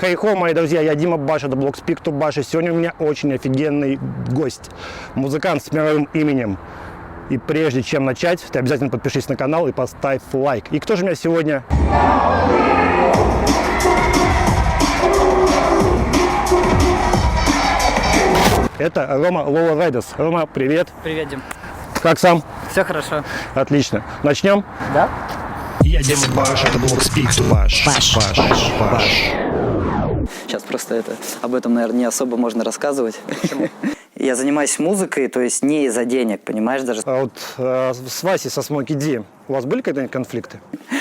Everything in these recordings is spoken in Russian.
Хей-хо, мои друзья, я Дима Баш, это блог Speak to Bash, и сегодня у меня очень офигенный гость, музыкант с мировым именем. И прежде чем начать, ты обязательно подпишись на канал и поставь лайк. И кто же у меня сегодня? Это Рома Лоурайдерс. Рома, привет. Привет, Дим. Как сам? Все хорошо. Отлично. Начнем? Да? Я Дима Баш, это блог Speak to Bash. Баш. Сейчас просто об этом, наверное, не особо можно рассказывать. Почему? Я занимаюсь музыкой, то есть не из-за денег, понимаешь, даже. А вот с Васей, со Смоки Ди, у вас были когда-нибудь конфликты?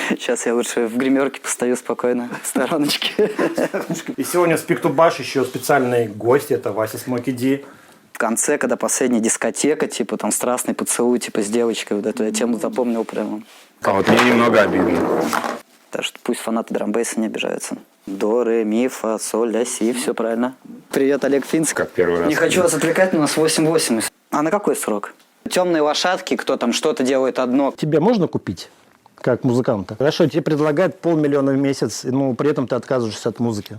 Сейчас я лучше в гримерке постою спокойно, в стороночке. И сегодня в Speak to Bash еще специальный гость, это Вася Смоки Ди. В конце, когда последняя дискотека, типа там страстный поцелуй, типа с девочкой, вот эту я тему запомнил прямо. А вот мне немного обидно. Так что пусть фанаты драмбейса не обижаются. До, ре, ми, фа, соль, ля, си, все правильно. Привет, Олег Финск. Как первый раз. Не хочу вас отвлекать, но у нас 8-8. А на какой срок? Темные лошадки, кто там что-то делает одно. Тебе можно купить, как музыканта? Хорошо, тебе предлагают 500 000 в месяц, но при этом ты отказываешься от музыки.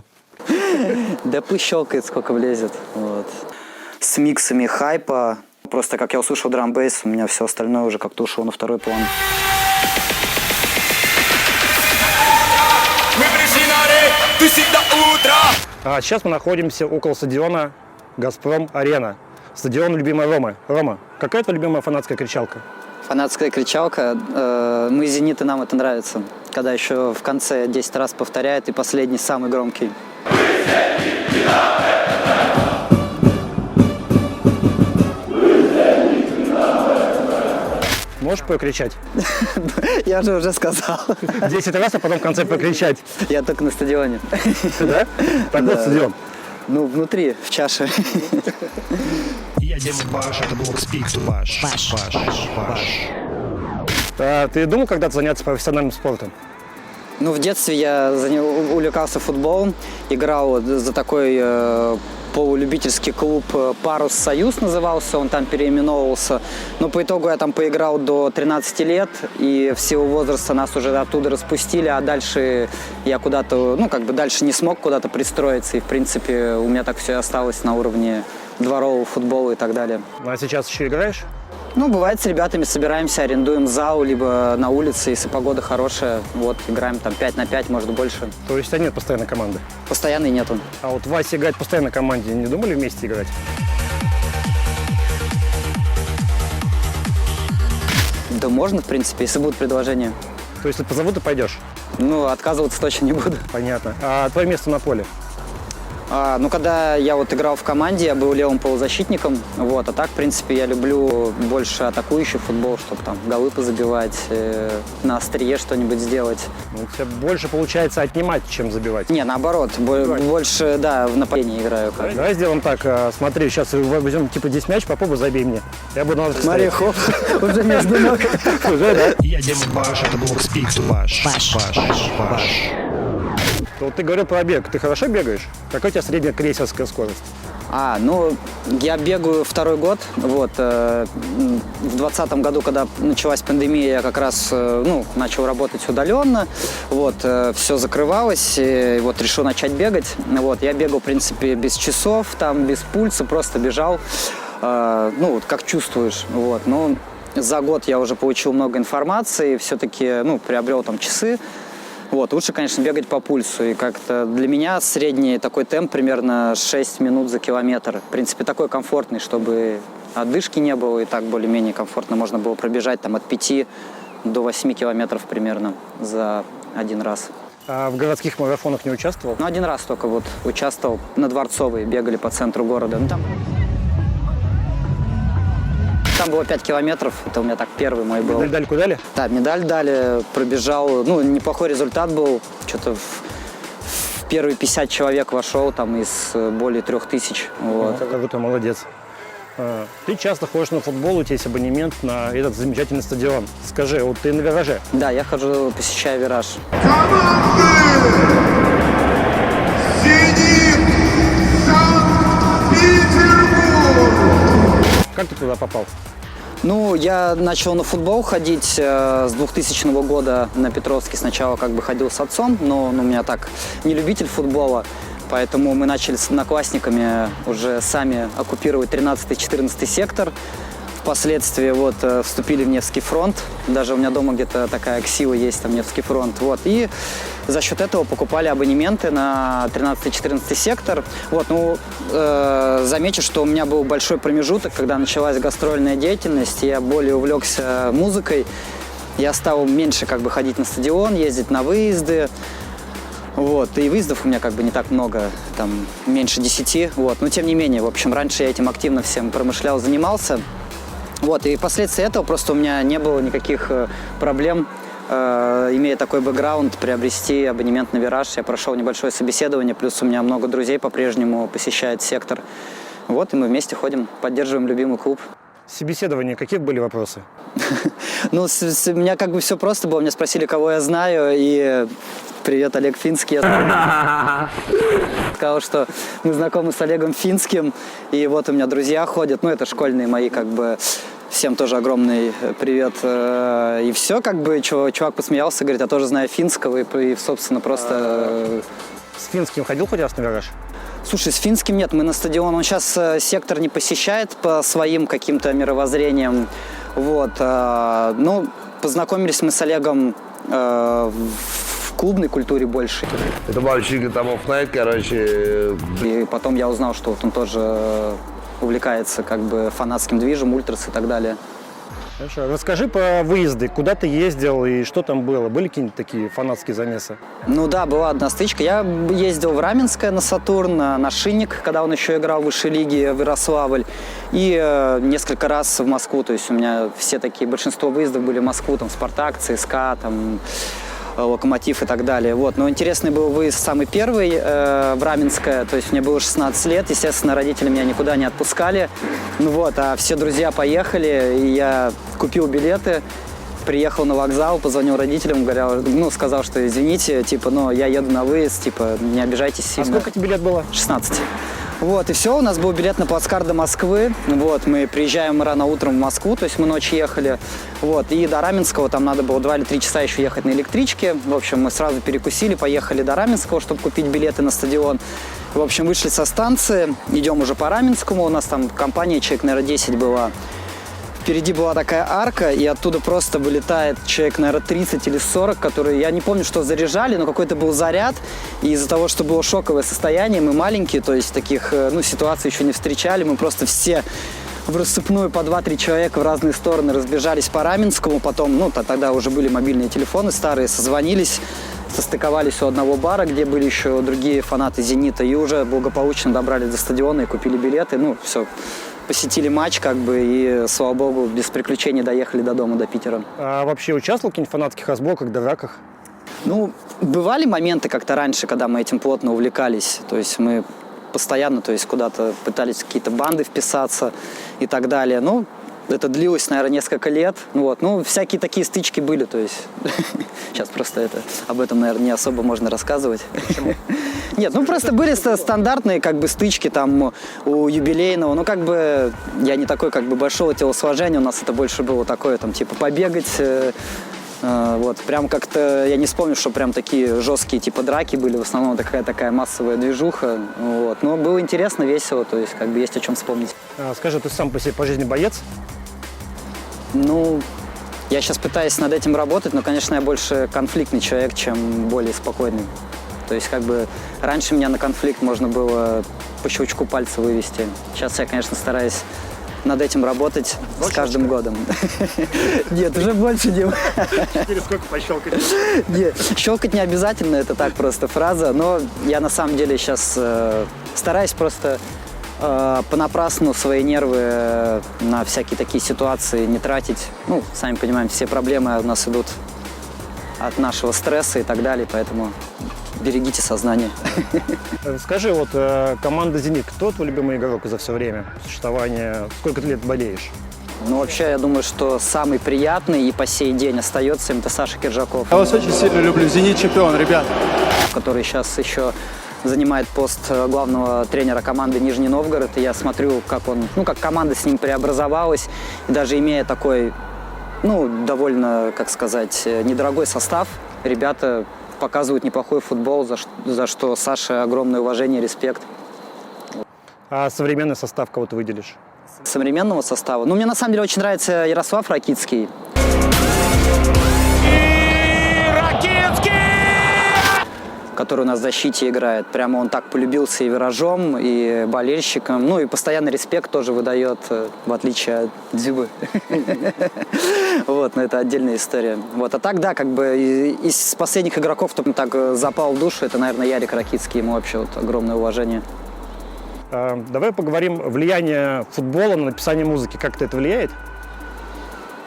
Да пусть щелкает, сколько влезет. Вот. С миксами хайпа. Просто как я услышал драмбейс, у меня все остальное уже как-то ушло на второй план. Мы пришли на рейд, тусить до утра. А сейчас мы находимся около стадиона «Газпром-Арена». Стадион любимой Ромы. Рома, какая твоя любимая фанатская кричалка? Фанатская кричалка. Мы «Зенит», и нам это нравится. Когда еще в конце 10 раз повторяет, и последний самый громкий. Можешь покричать? Я же уже сказал. 10 раз, а потом в конце покричать. Я только на стадионе. Да? Так вот стадион. Ну, внутри, в чаше. Я Дима Баш, это блог Speak to Bash. А ты думал когда-то заняться профессиональным спортом? Ну, в детстве я увлекался футболом, играл за такой полулюбительский клуб «Парус Союз» назывался, он там переименовывался. Но по итогу я там поиграл до 13 лет, и в силу возраста нас уже оттуда распустили, а дальше я куда-то, дальше не смог куда-то пристроиться, и, в принципе, у меня так все и осталось на уровне дворового футбола и так далее. А сейчас еще играешь? Ну, бывает, с ребятами собираемся, арендуем зал, либо на улице, если погода хорошая, вот, играем там 5 на 5, может, больше. То есть у тебя нет постоянной команды? Постоянной нету. А вот Вася играет в постоянной команде, не думали вместе играть? Да можно, в принципе, если будут предложения. То есть если позовут, ты пойдешь? Ну, отказываться точно не буду. Понятно. А твое место на поле? Когда я вот играл в команде, я был левым полузащитником, вот, а так, в принципе, я люблю больше атакующий футбол, чтобы там голы позабивать, на острие что-нибудь сделать. Ну, у тебя больше получается отнимать, чем забивать. Не, наоборот, больше, да, в нападении играю. Давай сделаем так, смотри, сейчас возьмем, типа, здесь мяч, попробуй забей мне. Я буду на Смотри, хоп, уже между ног. Уже, да? Я Дима Баш, это блог Speak to Bash. Баш. Вот ты говорил про бег. Ты хорошо бегаешь? Какая у тебя средняя крейсерская скорость? Я бегаю второй год. Вот, в 2020 году, когда началась пандемия, я как раз начал работать удаленно. Вот, все закрывалось, и вот решил начать бегать. Вот, я бегал, в принципе, без часов, там, без пульса, просто бежал. Как чувствуешь. Вот, но за год я уже получил много информации, все-таки, приобрел там часы. Вот, лучше, конечно, бегать по пульсу. И как-то для меня средний такой темп примерно 6 минут за километр. В принципе, такой комфортный, чтобы отдышки не было, и так более-менее комфортно можно было пробежать там от 5 до 8 километров примерно за один раз. А в городских марафонах не участвовал? Один раз только вот участвовал на Дворцовой, бегали по центру города. Там было 5 километров, это у меня так первый мой был. Медальку дали? Да, медаль дали, пробежал, неплохой результат был, что-то в первые 50 человек вошел, там из более 3000. Вот. Какой ты молодец. Ты часто ходишь на футбол, у тебя есть абонемент на этот замечательный стадион. Скажи, вот ты на «Вираже»? Да, я хожу, посещаю «Вираж». Команды! Зенит! Санкт-Петербург! Как ты туда попал? Ну, я начал на футбол ходить с 2000 года на Петровский. Сначала как бы ходил с отцом, но он у меня так не любитель футбола. Поэтому мы начали с одноклассниками уже сами оккупировать 13-14 сектор. Впоследствии вот вступили в Невский фронт. Даже у меня дома где-то такая ксива есть, там Невский фронт. Вот. И за счет этого покупали абонементы на 13-14 сектор. Вот, ну, замечу, что у меня был большой промежуток, когда началась гастрольная деятельность. Я более увлекся музыкой. Я стал меньше как бы ходить на стадион, ездить на выезды. Вот, и выездов у меня как бы не так много, там меньше 10. Вот. Но тем не менее, в общем, раньше я этим активно всем промышлял, занимался. Вот, и впоследствии этого просто у меня не было никаких проблем, имея такой бэкграунд, приобрести абонемент на «Вираж». Я прошел небольшое собеседование, плюс у меня много друзей по-прежнему посещает сектор. Вот, и мы вместе ходим, поддерживаем любимый клуб. Собеседование, какие были вопросы? Ну, у меня как бы все просто было. Меня спросили, кого я знаю, и привет, Олег Финский. Я сказал, что мы знакомы с Олегом Финским, и вот у меня друзья ходят, ну, это школьные мои, как бы, всем тоже огромный привет. И все, как бы, чувак посмеялся, говорит, я тоже знаю Финского, и собственно, просто... С Финским ходил хоть раз на «Вираж»? Слушай, с Финским нет, мы на стадион, он сейчас сектор не посещает по своим каким-то мировоззрениям, вот, ну, познакомились мы с Олегом в клубной культуре больше. Это мальчик там офнайт, короче. И потом я узнал, что вот он тоже увлекается как бы фанатским движем, ультрас и так далее. Хорошо. Расскажи про выезды. Куда ты ездил и что там было? Были какие-нибудь такие фанатские замесы? Ну да, была одна стычка. Я ездил в Раменское на «Сатурн», на «Шинник», когда он еще играл в высшей лиге в Ярославль. И несколько раз в Москву. То есть у меня все такие, большинство выездов были в Москву. Там «Спартак», ЦСКА, там... «Локомотив» и так далее. Вот. Но интересный был выезд самый первый в Раменское, то есть мне было 16 лет, естественно, родители меня никуда не отпускали, ну вот, а все друзья поехали, и я купил билеты, приехал на вокзал, позвонил родителям, говорил, ну, сказал, что извините, типа, но я еду на выезд, типа, не обижайтесь сильно. А сколько тебе лет было? 16. Вот, и все, у нас был билет на плацкарт до Москвы. Вот, мы приезжаем рано утром в Москву, то есть мы ночью ехали. Вот, и до Раменского там надо было 2 или 3 часа еще ехать на электричке. В общем, мы сразу перекусили, поехали до Раменского, чтобы купить билеты на стадион. В общем, вышли со станции, идем уже по Раменскому. У нас там компания, человек, наверное, 10 была. Впереди была такая арка, и оттуда просто вылетает человек, наверное, 30 или 40, которые, я не помню, что заряжали, но какой-то был заряд. И из-за того, что было шоковое состояние, мы маленькие, то есть таких, ну, ситуаций еще не встречали, мы просто все в рассыпную по 2-3 человека в разные стороны разбежались по Раменскому. Потом, ну, тогда уже были мобильные телефоны старые, созвонились, состыковались у одного бара, где были еще другие фанаты «Зенита», и уже благополучно добрались до стадиона и купили билеты. Ну, все. Посетили матч, как бы, и, слава богу, без приключений доехали до дома, до Питера. А вообще участвовал в каких-нибудь фанатских разборках, драках? Ну, бывали моменты как-то раньше, когда мы этим плотно увлекались. То есть мы постоянно, то есть куда-то пытались в какие-то банды вписаться и так далее. Ну, это длилось, наверное, несколько лет. Вот. Ну, всякие такие стычки были, то есть сейчас просто об этом, наверное, не особо можно рассказывать. Почему? Нет, ну просто были стандартные как бы стычки там у юбилейного. Ну, как бы я не такой как бы большого телосложения, у нас это больше было такое там типа побегать. Вот, прям как-то, я не вспомню, что прям такие жесткие типа драки были, в основном такая массовая движуха, вот, но было интересно, весело, то есть как бы есть о чем вспомнить. Скажи, ты сам по себе по жизни боец? Ну, я сейчас пытаюсь над этим работать, но, конечно, я больше конфликтный человек, чем более спокойный. То есть, как бы, раньше меня на конфликт можно было по щелчку пальца вывести. Сейчас я, конечно, стараюсь над этим работать с каждым годом. Нет, уже больше не... Через сколько пощелкать? Нет, щелкать не обязательно, это так просто фраза, но я на самом деле сейчас стараюсь просто понапрасну свои нервы на всякие такие ситуации не тратить. Ну, сами понимаем, все проблемы у нас идут от нашего стресса и так далее, поэтому берегите сознание. Скажи, вот команда «Зенит», кто твой любимый игрок за все время существования? Сколько ты лет болеешь? Ну, вообще, я думаю, что самый приятный и по сей день остается это Саша Киржаков. Я вас очень сильно люблю. «Зенит» чемпион, ребят. Который сейчас еще занимает пост главного тренера команды Нижний Новгород. И я смотрю, как он, ну, как команда с ним преобразовалась. И даже имея такой, ну, довольно, как сказать, недорогой состав, ребята показывают неплохой футбол, за что Саше огромное уважение, респект. А современный состав кого ты выделишь? Современного состава. Ну, мне на самом деле очень нравится Ярослав Ракицкий. Который у нас в защите играет. Прямо он так полюбился и виражом, и болельщикам. Ну и постоянный респект тоже выдает, в отличие от Дзюбы. Вот, но это отдельная история. Вот, а так, да, как бы из последних игроков, кто так запал в душу, это, наверное, Ярик Ракицкий. Ему вообще вот огромное уважение. Давай поговорим влияние футбола на написание музыки. Как-то это влияет?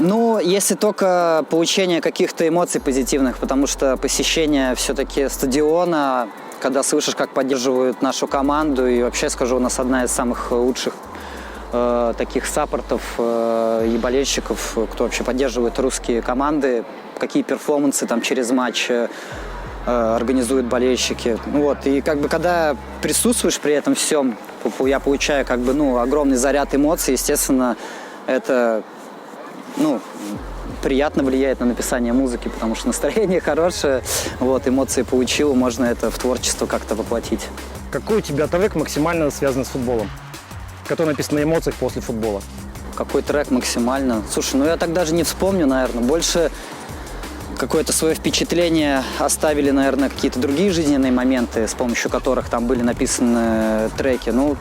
Ну, если только получение каких-то эмоций позитивных, потому что посещение все-таки стадиона, когда слышишь, как поддерживают нашу команду, и вообще, скажу, у нас одна из самых лучших таких саппортов и болельщиков, кто вообще поддерживает русские команды, какие перформансы там через матч организуют болельщики. Вот, и как бы когда присутствуешь при этом всем, я получаю как бы, ну, огромный заряд эмоций, естественно, это, ну, приятно влияет на написание музыки, потому что настроение хорошее, вот, эмоции получил, можно это в творчество как-то воплотить. Какой у тебя трек максимально связан с футболом? Который написан на эмоциях после футбола? Какой трек максимально? Слушай, ну я так даже не вспомню, наверное. Больше какое-то свое впечатление оставили, наверное, какие-то другие жизненные моменты, с помощью которых там были написаны треки. Ну,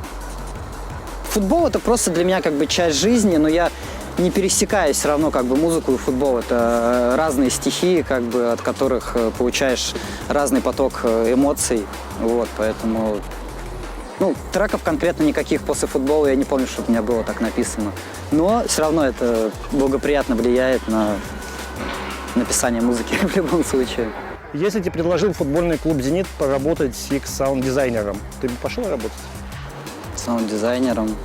футбол — это просто для меня как бы часть жизни, но я не пересекаюсь все равно как бы музыку и футбол. Это разные стихии, как бы, от которых получаешь разный поток эмоций. Вот, поэтому, ну, треков конкретно никаких после футбола я не помню, чтобы у меня было так написано. Но все равно это благоприятно влияет на написание музыки в любом случае. Если тебе предложил футбольный клуб «Зенит» поработать с их саунд-дизайнером, ты бы пошел работать? Саунд-дизайнером.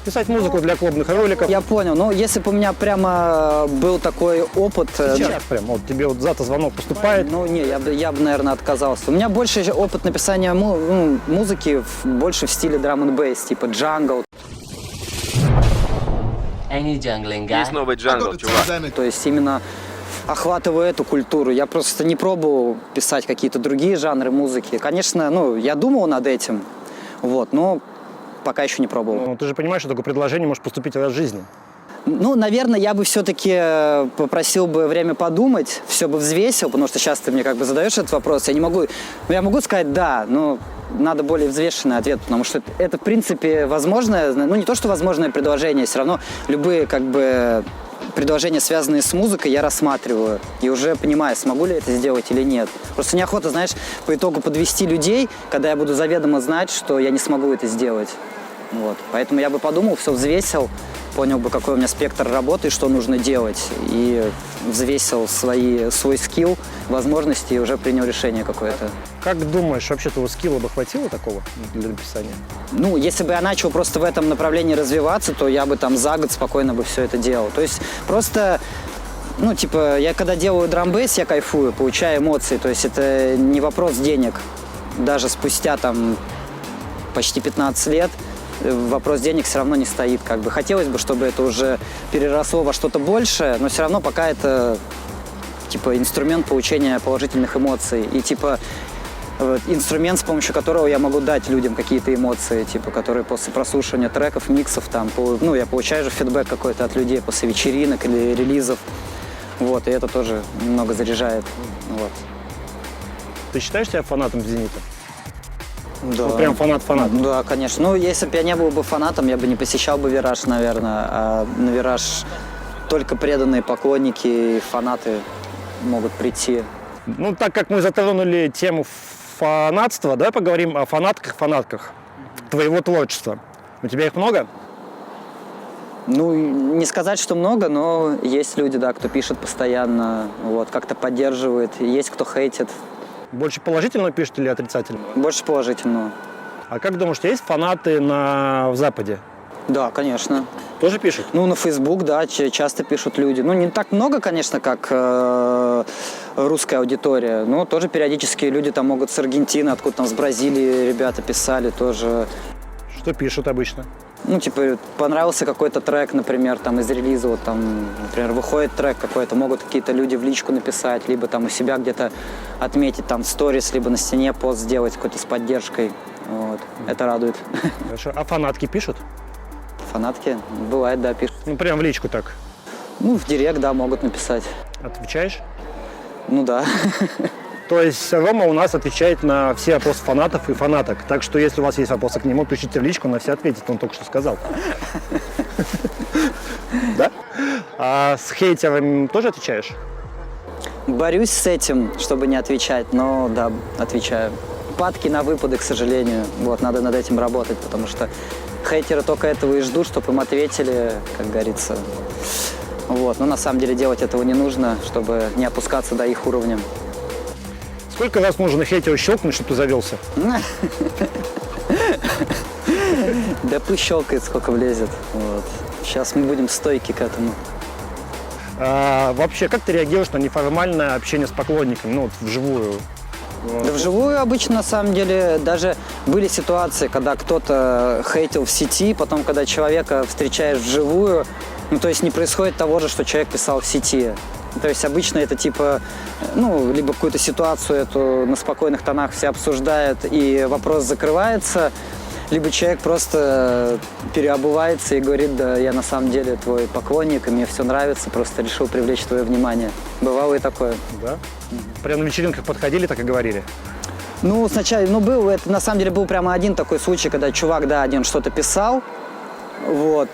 Писать музыку для клубных роликов. Я понял. Ну, если бы у меня прямо был такой опыт... Сейчас прям, вот тебе вот завтра звонок поступает. Ну, не, я бы, наверное, отказался. У меня больше опыт написания музыки больше в стиле драм-н-бейс, типа джангл. Any jungling guy? Есть новый джангл, чувак. То есть именно охватываю эту культуру. Я просто не пробовал писать какие-то другие жанры музыки. Конечно, ну, я думал над этим, вот, но пока еще не пробовал. Ну, ты же понимаешь, что такое предложение может поступить раз в жизни. Ну, наверное, я бы все-таки попросил бы время подумать, все бы взвесил, потому что сейчас ты мне как бы задаешь этот вопрос. Я могу сказать «да», но надо более взвешенный ответ, потому что это в принципе, возможное, ну, не то, что возможное предложение, все равно любые, как бы, предложения, связанные с музыкой, я рассматриваю и уже понимаю, смогу ли это сделать или нет. Просто неохота, знаешь, по итогу подвести людей, когда я буду заведомо знать, что я не смогу это сделать. Вот. Поэтому я бы подумал, все взвесил, понял бы, какой у меня спектр работы и что нужно делать. И взвесил свой скилл, возможности и уже принял решение какое-то. Как думаешь, вообще твоего скилла бы хватило такого для написания? Ну, если бы я начал просто в этом направлении развиваться, то я бы там за год спокойно бы все это делал. То есть просто, ну, типа, я когда делаю драм-бейс, я кайфую, получаю эмоции. То есть это не вопрос денег. Даже спустя там почти 15 лет вопрос денег все равно не стоит. Как бы хотелось бы, чтобы это уже переросло во что-то большее, но все равно пока это типа инструмент получения положительных эмоций. И типа инструмент, с помощью которого я могу дать людям какие-то эмоции, типа, которые после прослушивания треков, миксов, там, ну, я получаю же фидбэк какой-то от людей после вечеринок или релизов. Вот, и это тоже немного заряжает. Вот. Ты считаешь себя фанатом «Зенита»? Да. Вот прям фанат-фанат. Да, конечно. Ну, если бы я не был бы фанатом, я бы не посещал бы «Вираж», наверное. А на «Вираж» только преданные поклонники и фанаты могут прийти. Ну, так как мы затронули тему фанатства, давай поговорим о фанатках твоего творчества. У тебя их много? Ну, не сказать, что много, но есть люди, да, кто пишет постоянно, вот, как-то поддерживает. Есть кто хейтит. Больше положительно пишут или отрицательно? Больше положительного. А как думаешь, у тебя есть фанаты в Западе? Да, конечно. Тоже пишут? Ну, на Facebook, да, часто пишут люди. Ну, не так много, конечно, как русская аудитория. Но тоже периодически люди там могут с Аргентины, откуда там с Бразилии ребята писали тоже. Что пишут обычно? Ну, типа, понравился какой-то трек, например, там из релиза, вот там, например, выходит трек какой-то, могут какие-то люди в личку написать, либо там у себя где-то отметить там сторис, либо на стене пост сделать какой-то с поддержкой. Вот. Это радует. Хорошо. А фанатки пишут? Фанатки, бывает, да, пишут. Ну, прям в личку так. Ну, в директ, да, могут написать. Отвечаешь? Ну, да. То есть Рома у нас отвечает на все вопросы фанатов и фанаток. Так что, если у вас есть вопросы к нему, пишите в личку, он на все ответит. Он только что сказал. Да? А с хейтерами тоже отвечаешь? Борюсь с этим, чтобы не отвечать, но, да, отвечаю. Падки на выпады, к сожалению. Вот, надо над этим работать, потому что хейтеры только этого и ждут, чтобы им ответили, как говорится. Вот, но на самом деле делать этого не нужно, чтобы не опускаться до их уровня. Сколько раз нужно хейтеру щелкнуть, чтобы ты завелся? Да пусть щелкает, сколько влезет. Вот. Сейчас мы будем стойки к этому. А, вообще, как ты реагируешь на неформальное общение с поклонниками, ну, вот вживую? Да вживую обычно, на самом деле, даже были ситуации, когда кто-то хейтил в сети, потом, когда человека встречаешь вживую, ну, то есть не происходит того же, что человек писал в сети. То есть обычно это типа, ну, либо какую-то ситуацию эту на спокойных тонах все обсуждают, и вопрос закрывается, либо человек просто переобувается и говорит: да, я на самом деле твой поклонник, и мне все нравится, просто решил привлечь твое внимание. Бывало и такое. Да? Прям на вечеринках подходили, так и говорили? Ну, сначала, был, это на самом деле был прямо один такой случай, когда чувак, да, один что-то писал, вот,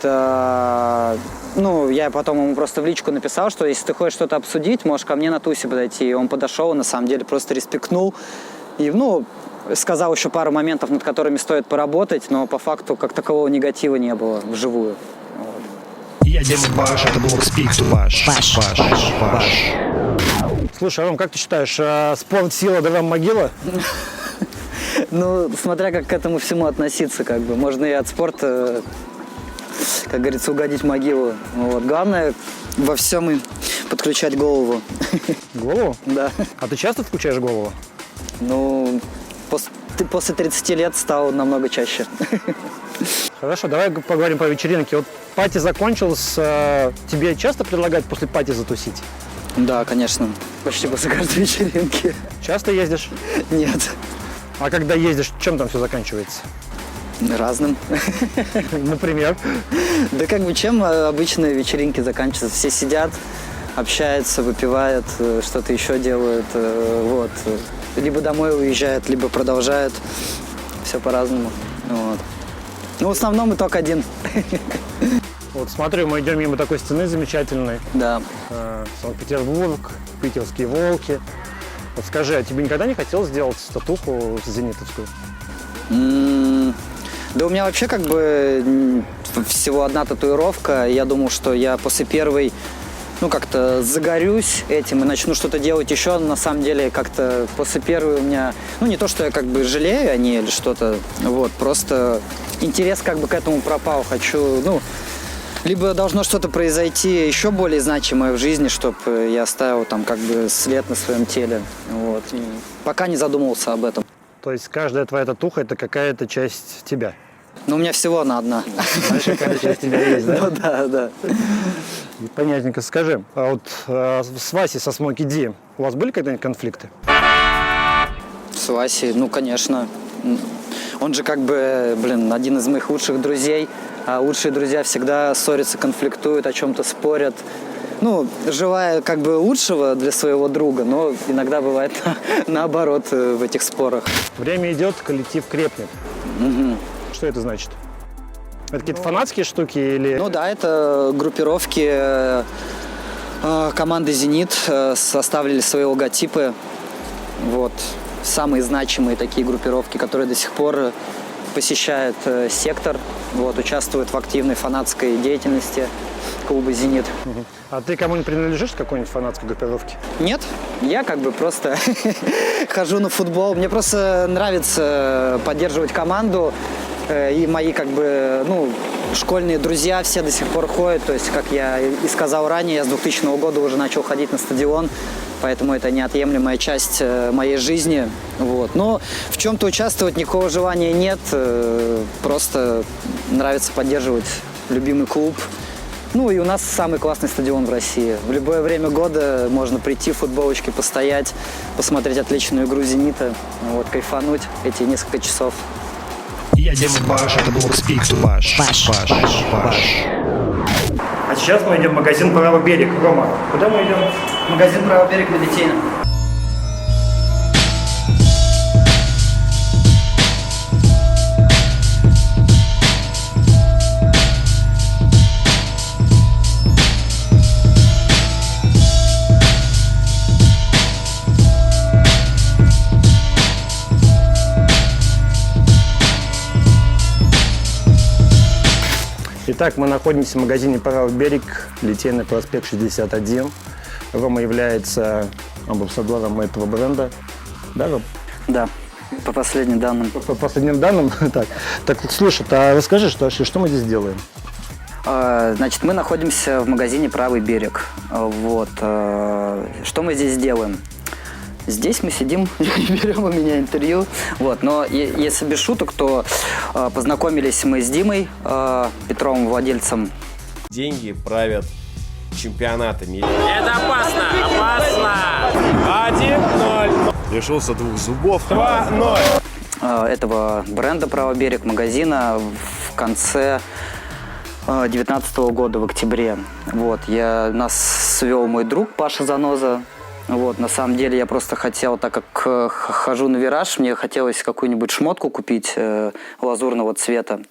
ну, я потом ему просто в личку написал, что если ты хочешь что-то обсудить, можешь ко мне на тусе подойти. И он подошел, на самом деле просто респектнул. И, ну, сказал еще пару моментов, над которыми стоит поработать, но по факту как такового негатива не было вживую. Я Дима Баш, это Blogspeak. Баш. Слушай, Ром, как ты считаешь, спорт сила, драм могила? Ну, смотря как к этому всему относиться, как бы. Можно и от спорта, как говорится, угодить в могилу. Вот. Главное во всем и подключать голову. Голову? Да. А ты часто включаешь голову? Ну, после 30 лет стало намного чаще. Хорошо, давай поговорим про вечеринки. Вот пати закончился, тебе часто предлагают после пати затусить? Да, конечно. Почти после каждой вечеринки. Часто ездишь? Нет. А когда ездишь, чем там все заканчивается? Разным. Например? Да как бы чем обычные вечеринки заканчиваются? Все сидят, общаются, выпивают, что-то еще делают. Вот. Либо домой уезжают, либо продолжают. Все по-разному. Вот. Ну, в основном итог один. Вот смотрю, мы идем мимо такой стены замечательной. Да. Санкт-Петербург, питерские волки. Вот скажи, а тебе никогда не хотелось сделать татуху зенитовскую? Да у меня вообще как бы всего одна татуировка. Я думал, что я после первой, ну, как-то загорюсь этим и начну что-то делать еще. На самом деле, как-то после первой у меня, ну, не то, что я как бы жалею о ней или что-то, вот, просто интерес как бы к этому пропал. Хочу, ну, либо должно что-то произойти еще более значимое в жизни, чтобы я оставил там как бы след на своем теле. Вот. Пока не задумывался об этом. То есть каждая твоя татуха – это какая-то часть тебя? Но у меня всего она одна. Знаешь, какая часть тебя есть, да? Ну да, да. Понятненько. Скажи, а вот с Васей, со Смоки Ди, у вас были когда-нибудь конфликты? С Васей, ну, конечно. Он же как бы, один из моих лучших друзей. А лучшие друзья всегда ссорятся, конфликтуют, о чем-то спорят. Ну, желая как бы лучшего для своего друга, но иногда бывает наоборот в этих спорах. Время идет, коллектив крепнет. Угу. Что это значит? Это какие-то фанатские штуки или... Ну да, это группировки команды «Зенит» составили свои логотипы. Вот. Самые значимые такие группировки, которые до сих пор посещают сектор, вот, участвуют в активной фанатской деятельности клуба «Зенит». А ты кому-нибудь принадлежишь к какой-нибудь фанатской группировке? Нет, я как бы просто хожу на футбол. Мне просто нравится поддерживать команду. И мои как бы, ну, школьные друзья все до сих пор ходят. То есть, как я и сказал ранее, я с 2000 года уже начал ходить на стадион. поэтому это неотъемлемая часть моей жизни. Вот. Но в чем-то участвовать никакого желания нет, просто нравится поддерживать любимый клуб. Ну и у нас самый классный стадион в России. В любое время года можно прийти в футболочке, постоять, посмотреть отличную игру «Зенита», вот, кайфануть эти несколько часов. Я Дима Баш, это Блокспик. Баш. А сейчас мы идем в магазин «Правый берег». Рома, куда мы идем? Магазин «Правый берег» на Литейном. Итак, мы находимся в магазине «Правый берег», Литейный проспект 61. Рома является амбассадором этого бренда. Да, Ром? Да, по последним данным. По последним данным. Так, слушай, а расскажи, что мы здесь делаем? Значит, мы находимся в магазине «Правый берег». Вот. Что мы здесь делаем? Здесь мы сидим и берем у меня интервью. Вот. Но если без шуток, то познакомились мы с Димой Петровым, владельцем. Деньги правят чемпионатами. Это опасно! Опасно! 1-0. Лишился 2 зубов. 2-0. Этого бренда «Правый берег», магазина в конце 2019 года, в октябре. Вот. Нас свел мой друг Паша Заноза. Вот, на самом деле я просто хотел, так как хожу на вираж, мне хотелось какую-нибудь шмотку купить лазурного цвета.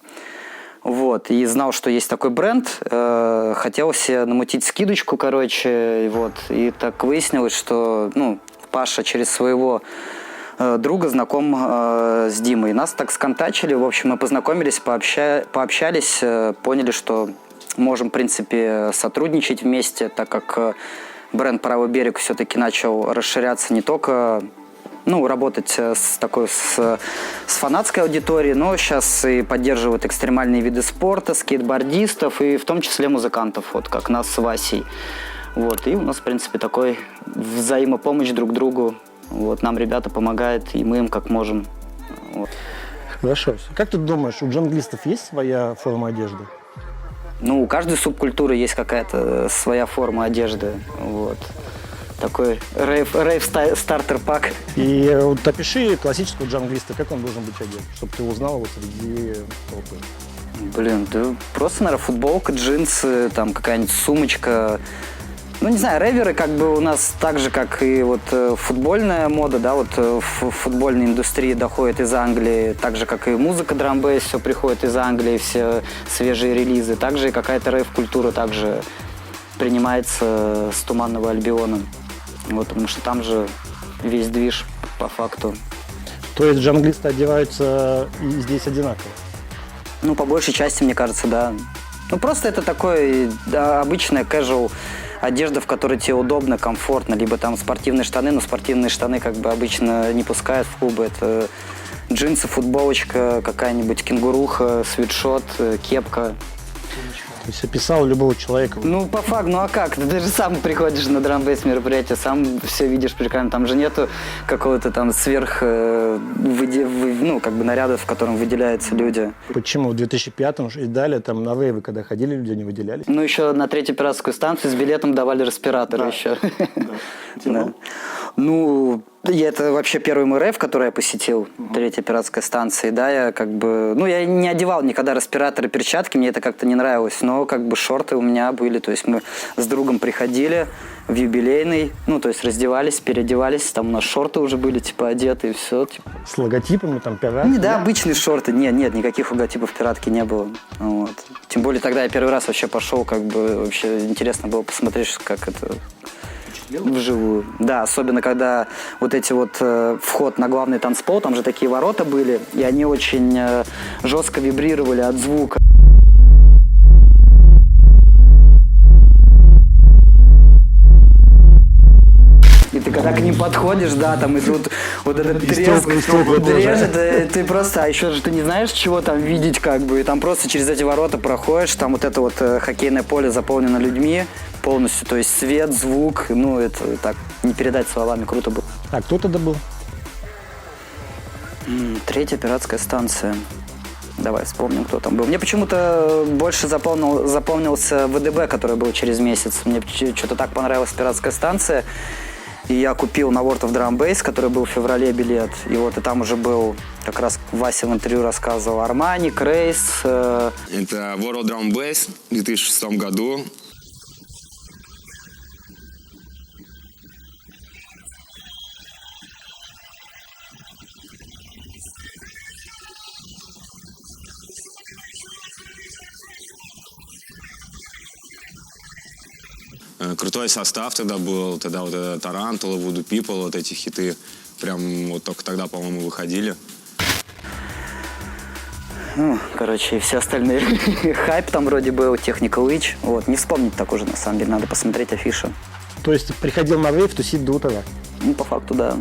Вот, и знал, что есть такой бренд, хотел себе намутить скидочку, короче, вот, и так выяснилось, что, Паша через своего друга знаком с Димой. Нас так сконтачили, в общем, мы познакомились, пообщались, поняли, что можем, в принципе, сотрудничать вместе, так как бренд «Правый берег» все-таки начал расширяться не только, работать с фанатской аудиторией, но сейчас и поддерживают экстремальные виды спорта, скейтбордистов и в том числе музыкантов, вот как нас с Васей. Вот, и у нас, в принципе, такой взаимопомощь друг другу. Вот, нам ребята помогают, и мы им как можем. Вот. Хорошо. Как ты думаешь, у джанглистов есть своя форма одежды? У каждой субкультуры есть какая-то своя форма одежды. Вот. Такой рейв-стартер-пак. И вот опиши классического джанглиста, как он должен быть одет, чтобы ты узнал его среди толпы. Блин, да просто, наверное, футболка, джинсы, там какая-нибудь сумочка. Не знаю, рейверы как бы у нас так же, как и вот футбольная мода, да, вот в футбольной индустрии доходит из Англии, так же, как и музыка драм-бейс, все приходит из Англии, все свежие релизы. Также и какая-то рейв-культура также принимается с Туманного Альбиона. Вот, потому что там же весь движ по факту. То есть джанглисты одеваются и здесь одинаково? По большей части, мне кажется, да. Просто это такой обычная casual одежда, в которой тебе удобно, комфортно, либо там спортивные штаны, но спортивные штаны как бы обычно не пускают в клубы. Это джинсы, футболочка, какая-нибудь кенгуруха, свитшот, кепка. То есть описал любого человека. По факту, а как? Ты даже сам приходишь на драмбейс мероприятие, сам все видишь прикольно. Там же нету какого-то там наряда, в котором выделяются люди. Почему в 2005-м и далее, там на рейвы, когда ходили, люди не выделялись? Еще на 3-й пиратскую станцию с билетом давали респираторы еще. Да. Это вообще первый мой рейв, который я посетил, 3-я пиратская станция. Да, я я не одевал никогда респираторы, перчатки, мне это как-то не нравилось, но шорты у меня были, то есть мы с другом приходили в юбилейный, то есть раздевались, переодевались, там у нас шорты уже были, одеты и все. С логотипами, там, пиратки? Да, обычные шорты, нет, никаких логотипов пиратки не было, вот. Тем более тогда я первый раз вообще пошел, вообще интересно было посмотреть, как это... Вживую. Да, особенно когда вот эти вход на главный танцпол, там же такие ворота были, и они очень жестко вибрировали от звука. И ты когда к ним подходишь, да, там идут вот этот треск, дрежет, ты просто, а еще же ты не знаешь, чего там видеть, и там просто через эти ворота проходишь, там вот это хоккейное поле заполнено людьми полностью, то есть свет, звук, это так не передать словами, круто было. А кто тогда был? Третья пиратская станция. Давай вспомним, кто там был. Мне почему-то больше запомнился ВДБ, который был через месяц. Мне что-то так понравилась пиратская станция. И я купил на World of Drum Bass, который был в феврале, билет. И вот и там уже был, как раз Вася в интервью рассказывал, Армани, Крейс. Это World Drum Bass в 2006 году. Крутой состав тогда был, тогда вот это Тарантула, Voodoo People, вот эти хиты, прям вот только тогда, по-моему, выходили. Ну, короче, и все остальные. Хайп там вроде был, Technical Witch. Вот, не вспомнить так уже, на самом деле, надо посмотреть афишу. То есть приходил на рейв тусить до утра? Ну, по факту, да.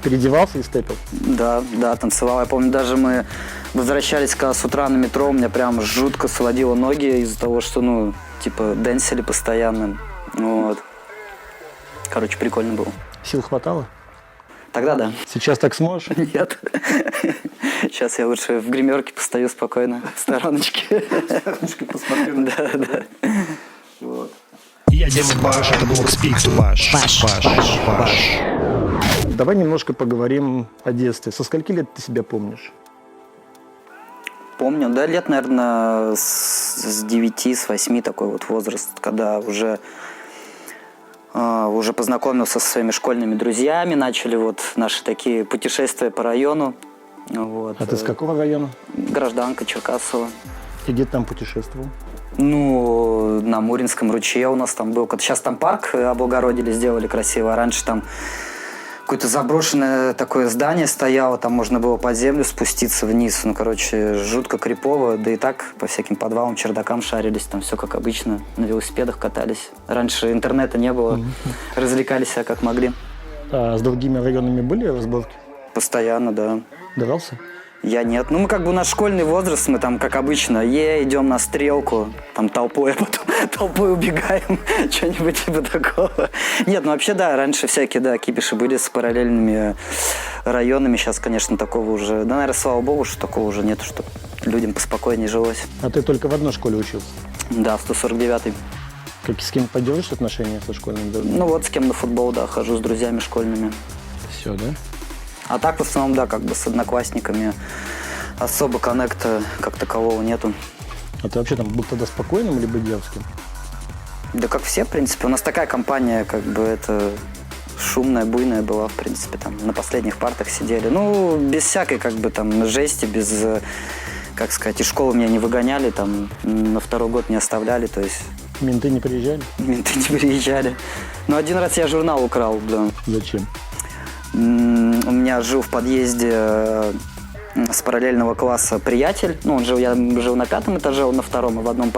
Переодевался и степил? Да, танцевал. Я помню, даже мы возвращались когда с утра на метро, у меня прям жутко сводило ноги из-за того, что, ну, типа, дэнсили постоянно. Вот. Короче, прикольно было. Сил хватало? Тогда да. Сейчас так сможешь? Нет. Сейчас я лучше в гримерке постою спокойно, в стороночке. Посмотрю. Да. Я Дима Баш, это Блок Спик. Баш. Давай немножко поговорим о детстве. Со скольки лет ты себя помнишь? Помню, да, лет, наверное, с 9, с 8 такой вот возраст, когда уже познакомился со своими школьными друзьями, начали вот наши такие путешествия по району. Вот. А ты с какого района? Гражданка, Черкасова. И где ты там путешествовал? Ну, на Муринском ручье у нас там был. Сейчас там парк облагородили, сделали красиво. А раньше там какое-то заброшенное такое здание стояло, там можно было под землю спуститься вниз. Ну, короче, жутко крипово. Да и так по всяким подвалам, чердакам шарились. Там все как обычно. На велосипедах катались. Раньше интернета не было. Развлекались как могли. А с другими районами были разборки? Постоянно, да. Дрался? Я нет. Ну, мы как бы у нас школьный возраст, мы там, как обычно, идем на стрелку, там толпой, а потом толпой убегаем, что-нибудь типа такого. Нет, ну вообще, да, раньше всякие, да, кипиши были с параллельными районами. Сейчас, конечно, такого уже, да, наверное, слава богу, что такого уже нет, что людям поспокойнее жилось. А ты только в одной школе учился? Да, в 149-й. Как с кем поддерживаешь отношения со школьными друзьями? Ну вот с кем на футбол, да, хожу с друзьями школьными. Все, да? А так, в основном, да, как бы с одноклассниками особо коннекта как такового нету. А ты вообще там был тогда спокойным либо дерзким? Да как все, в принципе. У нас такая компания, как бы, это шумная, буйная была, в принципе, там, на последних партах сидели. Ну, без всякой, как бы, там, жести, без, как сказать, из школы меня не выгоняли, там, на второй год не оставляли, то есть... Менты не приезжали? Менты не приезжали. Но один раз я журнал украл, да. Зачем? У меня жил в подъезде с параллельного класса приятель. Ну, я жил на 5-м этаже, он на 2-м,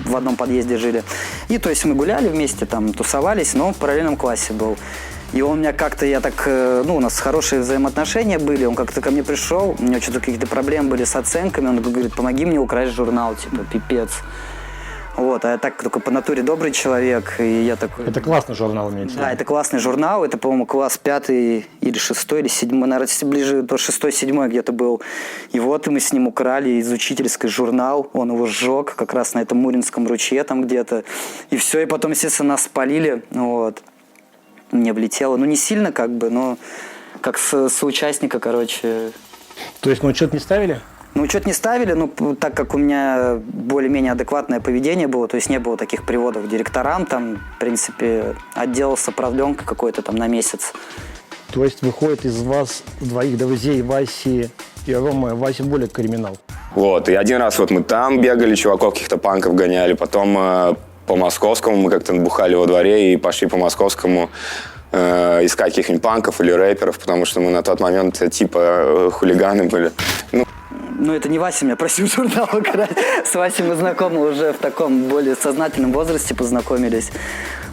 в одном подъезде жили. И, то есть, мы гуляли вместе, там, тусовались, но он в параллельном классе был. И он меня как-то, у нас хорошие взаимоотношения были, он как-то ко мне пришел, у него что-то какие-то проблемы были с оценками, он говорит, помоги мне украсть журнал, типа, пипец. Вот, а я так только по натуре добрый человек, и я такой... Это классный журнал имеется? Да, это классный журнал, это, по-моему, класс 5 или 6 или 7, наверное, ближе до 6-7 где-то был. И вот мы с ним украли из учительской журнал, он его сжег как раз на этом Муринском ручье там где-то. И все, и потом, естественно, нас спалили, вот. Мне влетело, ну, не сильно как бы, но как соучастника, короче. То есть, учет не ставили? Ну, учет не ставили, но так как у меня более-менее адекватное поведение было, то есть не было таких приводов к директорам, там, в принципе, отделался продленкой какой-то там на месяц. То есть выходит из вас двоих друзей Васи и Ромы, Вася более криминал? Вот, и один раз вот мы там бегали, чуваков каких-то панков гоняли, потом по Московскому мы как-то бухали во дворе и пошли по Московскому искать каких-нибудь панков или рэперов, потому что мы на тот момент типа хулиганы были. Ну, это не Вася меня просил журнал украсть. С Васей мы знакомы уже в таком более сознательном возрасте познакомились.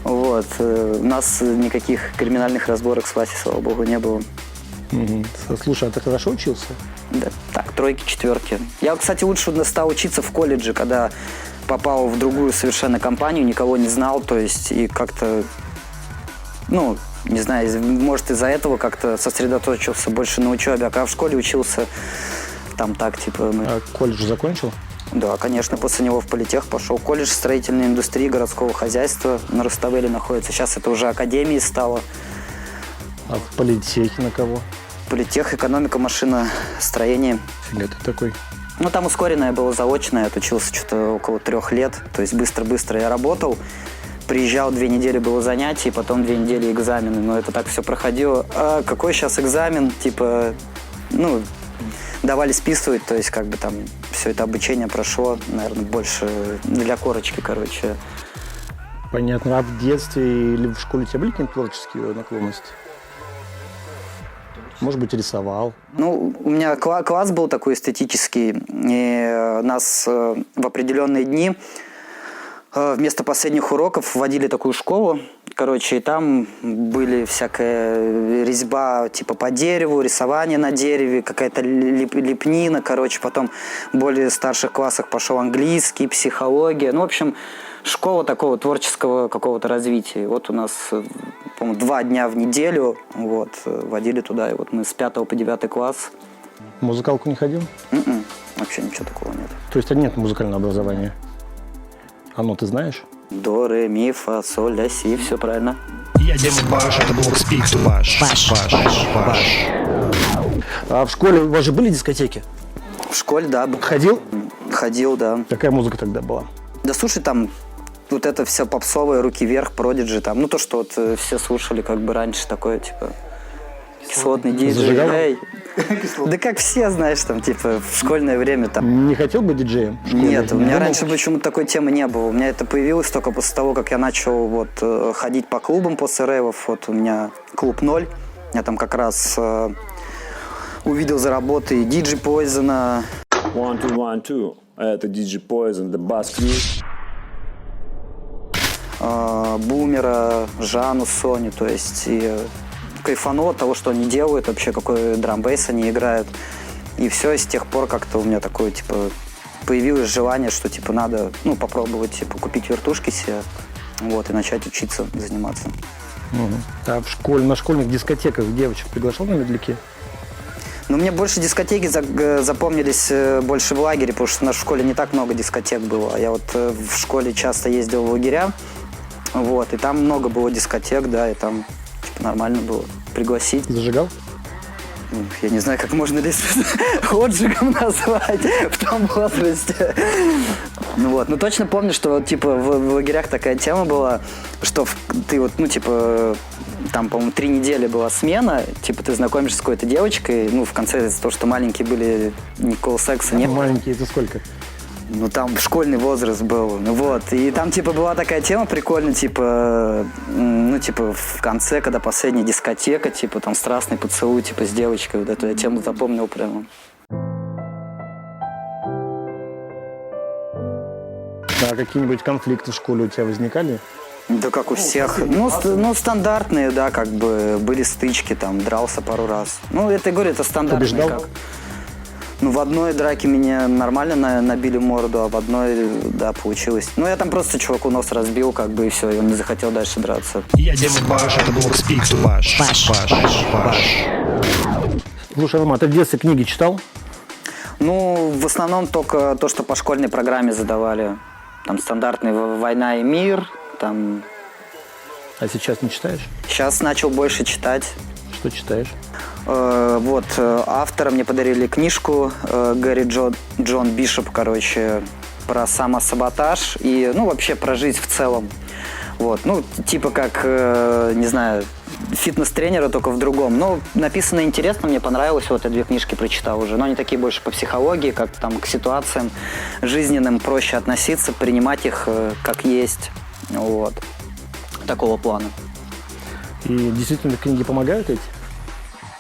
Вот. У нас никаких криминальных разборок с Васей, слава богу, не было. Угу. Слушай, а ты хорошо учился? Да, так, 3, 4. Я, кстати, лучше стал учиться в колледже, когда попал в другую совершенно компанию, никого не знал, то есть, и как-то, Не знаю, может, из-за этого как-то сосредоточился больше на учебе. А когда в школе учился, там так, типа... А колледж закончил? Да, конечно, после него в политех пошел. Колледж строительной индустрии, городского хозяйства на Руставели находится. Сейчас это уже академией стало. А в политехе на кого? Политех, экономика, машиностроение. Фига ты такой. Ну, там ускоренное было заочное, отучился что-то около 3 лет. То есть быстро-быстро я работал. Приезжал, 2 недели было занятий, потом 2 недели экзамены. Но это так все проходило. А какой сейчас экзамен? Типа, ну, давали списывать. То есть как бы там все это обучение прошло, наверное, больше для корочки, короче. Понятно. А в детстве или в школе у тебя были какие-то творческие наклонности? Может быть, рисовал? Ну, у меня класс был такой эстетический, и нас в определенные дни вместо последних уроков вводили такую школу, короче, и там были всякая резьба типа по дереву, рисование на дереве, какая-то лепнина, короче, потом в более старших классах пошел английский, психология, ну, в общем, школа такого творческого какого-то развития. Вот у нас, по-моему, 2 дня в неделю вот, водили туда, и вот мы с 5 по 9 класс. В музыкалку не ходил? Вообще ничего такого нет. То есть нет музыкального образования? А ну, ты знаешь? До, ре, ми, фа, соль, ля, си, все правильно. Я Дима Баш, это Blockspeak. Баш. А в школе у вас же были дискотеки? В школе, да. Ходил? Ходил, да. Какая музыка тогда была? Да слушай, там вот это все попсовое, руки вверх, Продиджи, там, ну то, что вот все слушали как бы раньше, такое, типа, кислотный диджей. Зажигал? Эй. Да как все, знаешь, там, типа, в школьное время там. Не хотел быть диджеем? в школе? Нет, у Не меня думал? раньше почему-то такой темы не было. У меня это появилось только после того, как я начал вот ходить по клубам после рейвов. Вот у меня клуб 0. Я там как раз увидел за работой DJ Poison. 1, 2, 1, 2. Это DJ Poison, The Bass Crew. Бумера, Жанну, Соню, то есть и кайфанул от того, что они делают, вообще какой драмбейс они играют. И все, с тех пор как-то у меня такое, типа, появилось желание, что, типа, надо, ну, попробовать, типа, купить вертушки себе, вот, и начать учиться заниматься. А в школе, на школьных дискотеках девочек приглашал на медляки? Но мне больше дискотеки запомнились больше в лагере, потому что у нас в школе не так много дискотек было. Я вот в школе часто ездил в лагеря, вот, и там много было дискотек, да, и там типа нормально было пригласить. Зажигал? Я не знаю, как можно ли отжигом назвать в том возрасте. Ну вот, ну точно помню, что вот, типа в лагерях такая тема была, что ты вот, ну типа, там, по-моему, 3 недели была смена, типа ты знакомишься с какой-то девочкой, ну в конце из-за того, что маленькие были, никакого секса не было. Маленькие, это сколько? Ну, там школьный возраст был, вот, и там, типа, была такая тема прикольная, типа, ну, типа, в конце, когда последняя дискотека, типа, там, страстный поцелуй, типа, с девочкой, вот эту я тему запомнил прямо. А какие-нибудь конфликты в школе у тебя возникали? Да как у всех, ну, стандартные, да, как бы, были стычки, там, дрался пару раз. Ну, это, я говорю, это стандартные. Побеждал? Как. Ну, в одной драке меня нормально набили морду, а в одной, да, получилось. Ну, я там просто чуваку нос разбил, как бы, и все, и он не захотел дальше драться. Я Дима Баш, это Blockspeak. Баш. Слушай, Рома, ты в детстве книги читал? Ну, в основном только то, что по школьной программе задавали. Там стандартный «Война и мир», там... А сейчас не читаешь? Сейчас начал больше читать. Что читаешь? Вот, автора мне подарили книжку Гэри Джон Бишоп, короче, про самосаботаж и, ну, вообще про жизнь в целом. Вот, ну, типа как, не знаю, фитнес-тренера, только в другом. Но написано интересно, мне понравилось, вот я 2 книжки прочитал уже, но они такие больше по психологии, как там к ситуациям жизненным проще относиться, принимать их как есть, вот, такого плана. И действительно книги помогают эти?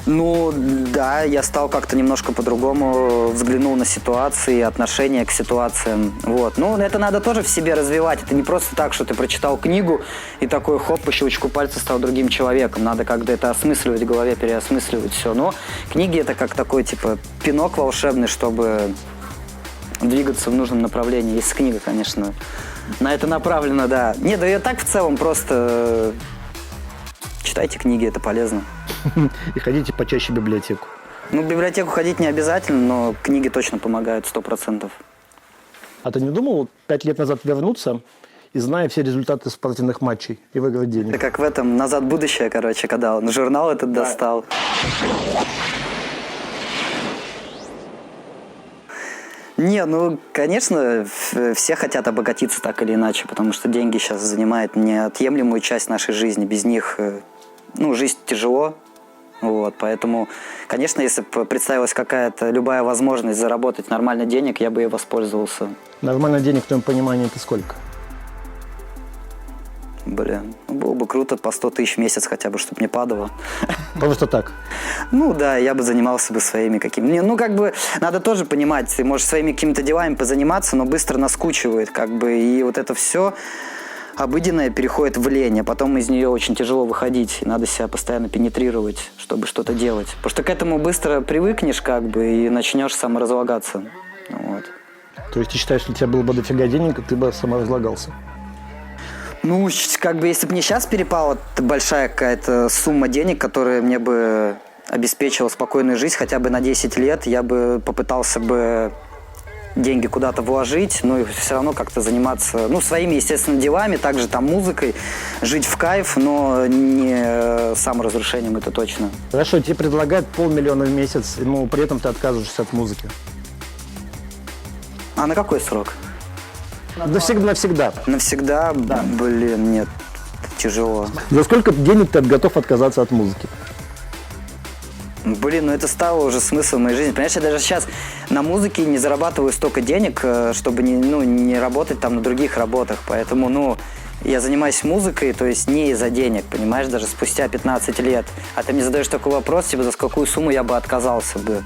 Ну, да, я стал как-то немножко по-другому, взглянул на ситуации, отношение к ситуациям, вот. Ну, это надо тоже в себе развивать, это не просто так, что ты прочитал книгу и такой, хоп, по щелчку пальца стал другим человеком, надо как-то это осмысливать в голове, переосмысливать все, но книги это как такой, типа, пинок волшебный, чтобы двигаться в нужном направлении, есть книга, конечно, на это направлена, да. Нет, да я так в целом просто... читайте книги, это полезно. И ходите почаще в библиотеку. Ну, в библиотеку ходить не обязательно, но книги точно помогают 100%. А ты не думал 5 лет назад вернуться и, зная все результаты спортивных матчей, и выиграть денег? Это как в этом «Назад в будущее», короче, когда он журнал этот достал. Не, ну, конечно, все хотят обогатиться так или иначе, потому что деньги сейчас занимают неотъемлемую часть нашей жизни. Без них, ну, жизнь тяжело. Вот, поэтому, конечно, если бы представилась какая-то любая возможность заработать нормально денег, я бы ей воспользовался. Нормально денег в твоем понимании это сколько? Блин, ну, было бы круто по 100 тысяч в месяц хотя бы, чтобы не падало. Просто так. Ну да, я бы занимался бы своими какими-то... Ну как бы надо тоже понимать, ты можешь своими какими-то делами позаниматься, но быстро наскучивает как бы. И вот это все обыденное переходит в лень, а потом из нее очень тяжело выходить. И надо себя постоянно пенетрировать, чтобы что-то делать. Потому что к этому быстро привыкнешь как бы и начнешь саморазлагаться. Вот. То есть ты считаешь, что у тебя было бы дофига денег, и ты бы саморазлагался? Ну, как бы, если бы мне сейчас перепала большая какая-то сумма денег, которая мне бы обеспечила спокойную жизнь хотя бы на 10 лет, я бы попытался бы деньги куда-то вложить, ну и все равно как-то заниматься, ну, своими, естественно, делами, также там музыкой, жить в кайф, но не саморазрушением, это точно. Хорошо, тебе предлагают 500 000 в месяц, но при этом ты отказываешься от музыки. А на какой срок? Навсегда. Навсегда? Да. Блин, нет, тяжело. За сколько денег ты готов отказаться от музыки? Блин, ну это стало уже смыслом моей жизни. Понимаешь, я даже сейчас на музыке не зарабатываю столько денег, чтобы не работать там на других работах. Поэтому, ну, я занимаюсь музыкой, то есть не из-за денег, понимаешь, даже спустя 15 лет. А ты мне задаешь такой вопрос, типа, за какую сумму я бы отказался бы.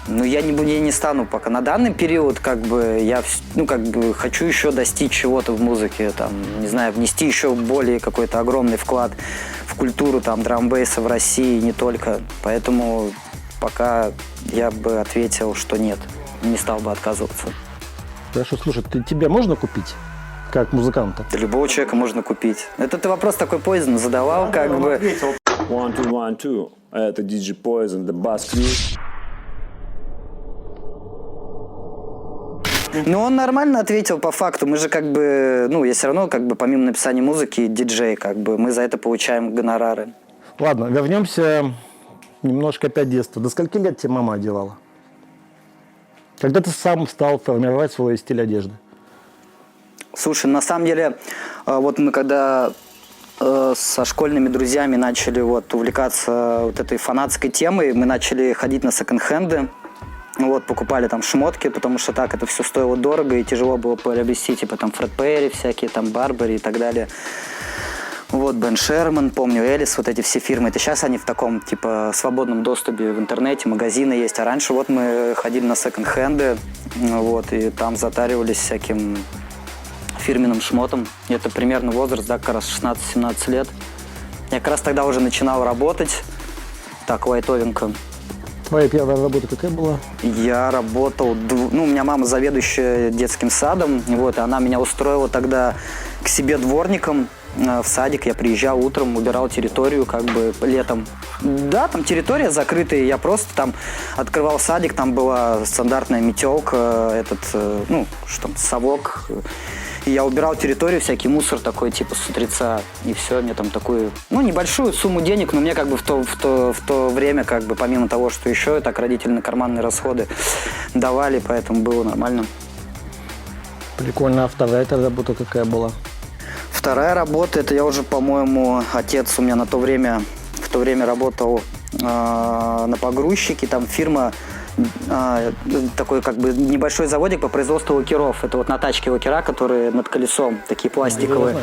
Ну, я не стану пока. На данный период, как бы, я, ну, как бы, хочу еще достичь чего-то в музыке, там, не знаю, внести еще более какой-то огромный вклад в культуру, там, драм-бейса в России, не только. Поэтому пока я бы ответил, что нет, не стал бы отказываться. Хорошо, слушай, тебя можно купить, как музыканта? Да любого человека можно купить. Это ты вопрос такой поздно задавал, как бы. 1, 2, 1, 2. Это DJ Poison, The Bass Crew. Ну, он нормально ответил по факту. Мы же как бы, ну, я все равно как бы помимо написания музыки диджей, как бы мы за это получаем гонорары. Ладно, вернемся немножко опять в детство. До скольки лет тебя мама одевала? Когда ты сам стал формировать свой стиль одежды? Слушай, на самом деле, вот мы когда со школьными друзьями начали вот увлекаться вот этой фанатской темой, мы начали ходить на секонд-хенды. Вот, покупали там шмотки, потому что так это все стоило дорого и тяжело было приобрести, типа там Фред Перри всякие, там Барбари и так далее. Вот, Бен Шерман, помню, Элис, вот эти все фирмы. Это сейчас они в таком, типа, свободном доступе в интернете, магазины есть. А раньше вот мы ходили на секонд-хенды, вот, и там затаривались всяким фирменным шмотом. Это примерно возраст, да, как раз 16-17 лет. Я как раз тогда уже начинал работать, так, лайтовенько. Твоя первая работа какая была? Я работал, ну, у меня мама заведующая детским садом, вот, и она меня устроила тогда к себе дворником в садик. Я приезжал утром, убирал территорию, как бы, летом. Да, там территория закрытая, я просто там открывал садик, там была стандартная метелка, ну, что там, совок. И я убирал территорию, всякий мусор такой, типа, с утреца. И все, мне там такую, ну, небольшую сумму денег, но мне как бы в то время, как бы, помимо того, что еще, так родители на карманные расходы давали, поэтому было нормально. Прикольно. А вторая эта работа какая была? Вторая работа, это я уже, по-моему, отец у меня в то время работал на погрузчике, там фирма, такой как бы небольшой заводик по производству лакеров. Это вот на тачке лакера, которые над колесом, такие пластиковые.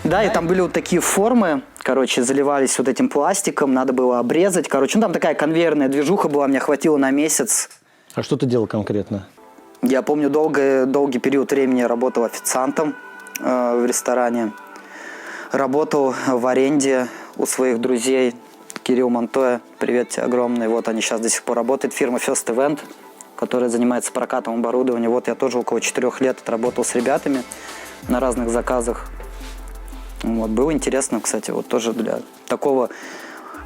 Да, и там были вот такие формы, короче, заливались вот этим пластиком, надо было обрезать. Короче, ну там такая конвейерная движуха была, мне хватило на месяц. А что ты делал конкретно? Я помню, долгий период времени я работал официантом в ресторане. Работал в аренде у своих друзей. Кирилл Монтоя, привет тебе огромный. Вот они сейчас до сих пор работают. Фирма First Event, которая занимается прокатом оборудования. Вот я тоже около 4 лет отработал с ребятами на разных заказах. Вот, было интересно, кстати, вот тоже для такого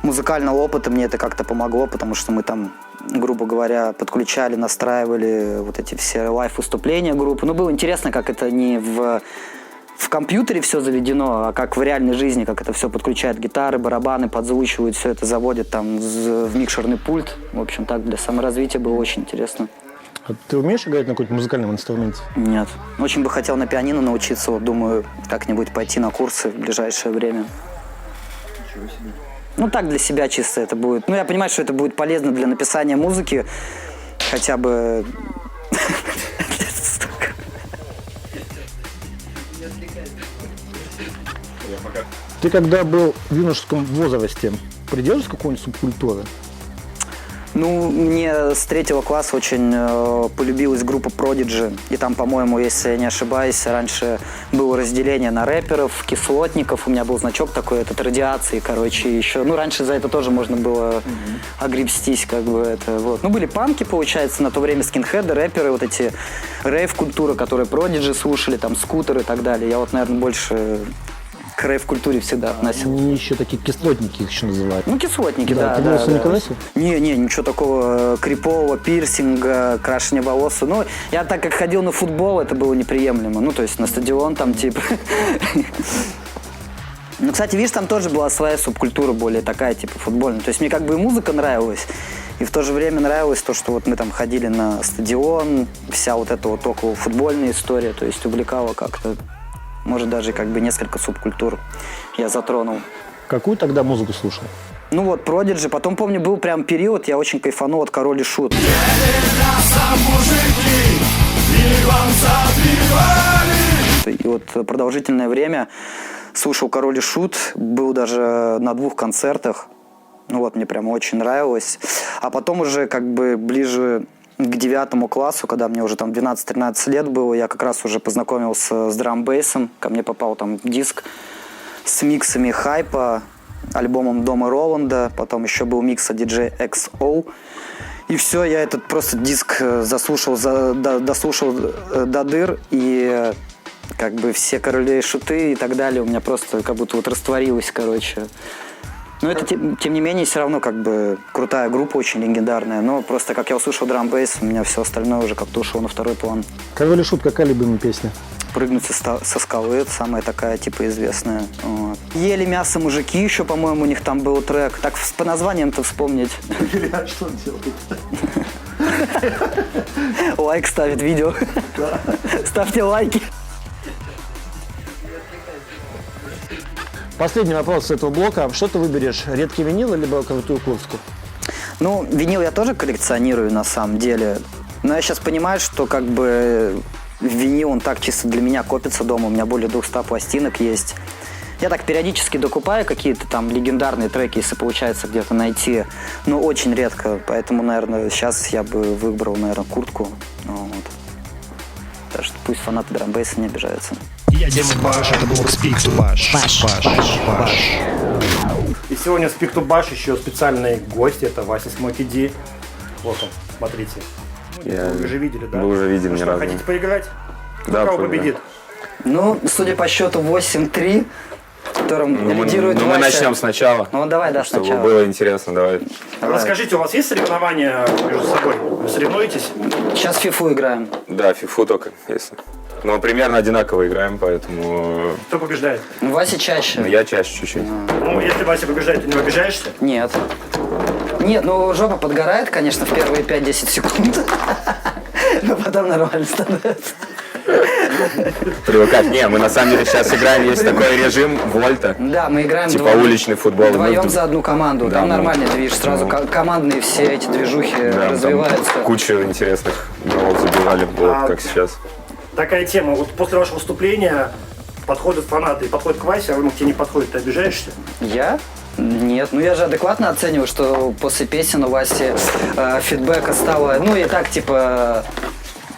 музыкального опыта мне это как-то помогло, потому что мы там, грубо говоря, подключали, настраивали вот эти все лайв-выступления группы. Ну, было интересно, как это не в компьютере все заведено, а как в реальной жизни, как это все подключает гитары, барабаны, подзвучивают, все это заводит там в микшерный пульт. В общем, так для саморазвития было очень интересно. А ты умеешь играть на каком-то музыкальном инструменте? Нет. Очень бы хотел на пианино научиться, вот думаю, как-нибудь пойти на курсы в ближайшее время. Ничего себе. Ну, так для себя чисто это будет. Ну, я понимаю, что это будет полезно для написания музыки, хотя бы... Ты когда был в юношеском возрасте, придерживался какой-нибудь субкультуры? Ну, мне с 3 класса очень полюбилась группа Prodigy. И там, по-моему, если я не ошибаюсь, раньше было разделение на рэперов, кислотников. У меня был значок такой, этот радиации, короче, еще. Ну, раньше за это тоже можно было огребстись, как бы это. Вот. Ну, были панки, получается, на то время скинхеды, рэперы, вот эти рейв-культуры, которые Prodigy слушали, там, скутеры и так далее. Я вот, наверное, больше к рейв-культуре всегда относил. Они еще такие кислотники их еще называют. Ну, кислотники, да. Ты волосы не красил? Не, ничего такого крипового, пирсинга, крашения волос. Ну, я так как ходил на футбол, это было неприемлемо. Ну, то есть на стадион там типа... Ну, кстати, видишь, там тоже была своя субкультура, более такая, типа, футбольная. То есть мне как бы и музыка нравилась, и в то же время нравилось то, что вот мы там ходили на стадион, вся вот эта вот около футбольная история, то есть увлекала как-то. Может, даже как бы несколько субкультур я затронул. Какую тогда музыку слушал? Ну вот, Prodigy. Потом, помню, был прям период, я очень кайфанул от Король и Шут. И вот продолжительное время слушал Король и Шут. Был даже на 2 концертах. Ну вот, мне прям очень нравилось. А потом уже как бы ближе к 9 классу, когда мне уже там 12-13 лет было, я как раз уже познакомился с драм-бейсом. Ко мне попал там диск с миксами Хайпа, альбомом Дома Роланда, потом еще был микс от DJ XO. И все, я этот просто диск дослушал до дыр, и как бы все Короли и Шуты и так далее у меня просто как будто вот растворилось, короче. Но это, тем не менее, все равно как бы крутая группа, очень легендарная. Но просто как я услышал драм-бейс, у меня все остальное уже как-то ушло на второй план. Король и Шут, какая любимая песня? «Прыгнуть со скалы», это самая такая, типа, известная. Вот. «Ели мясо мужики» еще, по-моему, у них там был трек. Так по названиям-то вспомнить. Илья, что он делает? Лайк ставит видео. Ставьте лайки. Последний вопрос с этого блока. Что ты выберешь, редкий винил либо крутую куртку? Ну, винил я тоже коллекционирую, на самом деле. Но я сейчас понимаю, что как бы винил, он так чисто для меня копится дома. У меня более 200 пластинок есть. Я так периодически докупаю какие-то там легендарные треки, если получается где-то найти. Но очень редко. Поэтому, наверное, сейчас я бы выбрал, наверное, куртку. Вот. Так что пусть фанаты драм-бейса не обижаются. Я Дима Баш, это блок Speak to Bash. И сегодня в Speak to Bash еще специальный гость, это Вася Смоки Ди. Вот он, смотрите. Вы уже видели, да? Вы уже видели, ну ни что, разу. хотите поиграть? Да, Кто победит? Ну, судя по счету 8-3, которым лидирует мы Вася. начнем сначала. Ну, давай, да, чтобы сначала. было интересно, давай. Расскажите, у вас есть соревнования между собой? Вы соревнуетесь? Сейчас фифу играем. Да, фифу только, если. Но примерно одинаково играем, поэтому... Кто побеждает? Вася чаще. Ну, я чаще чуть-чуть. Ну, если Вася побеждает, ты не обижаешься? Нет. Нет, ну жопа подгорает, конечно, в первые 5-10 секунд. Но потом нормально становится. Привыкать. Не, мы на самом деле сейчас играем, есть такой режим вольта. Да, мы играем Типа уличный футбол. вдвоем за одну команду. Да, Там мы- нормальный движ. Сразу командные все эти движухи Да, там развиваются. кучу интересных голов забивали, вот как сейчас. Такая тема. Вот после вашего выступления подходят фанаты и подходят к Васе, а вы к тебе не подходит, ты обижаешься? Я? Нет, ну я же адекватно оцениваю, что после песен у Васи фидбэка стало, ну и так типа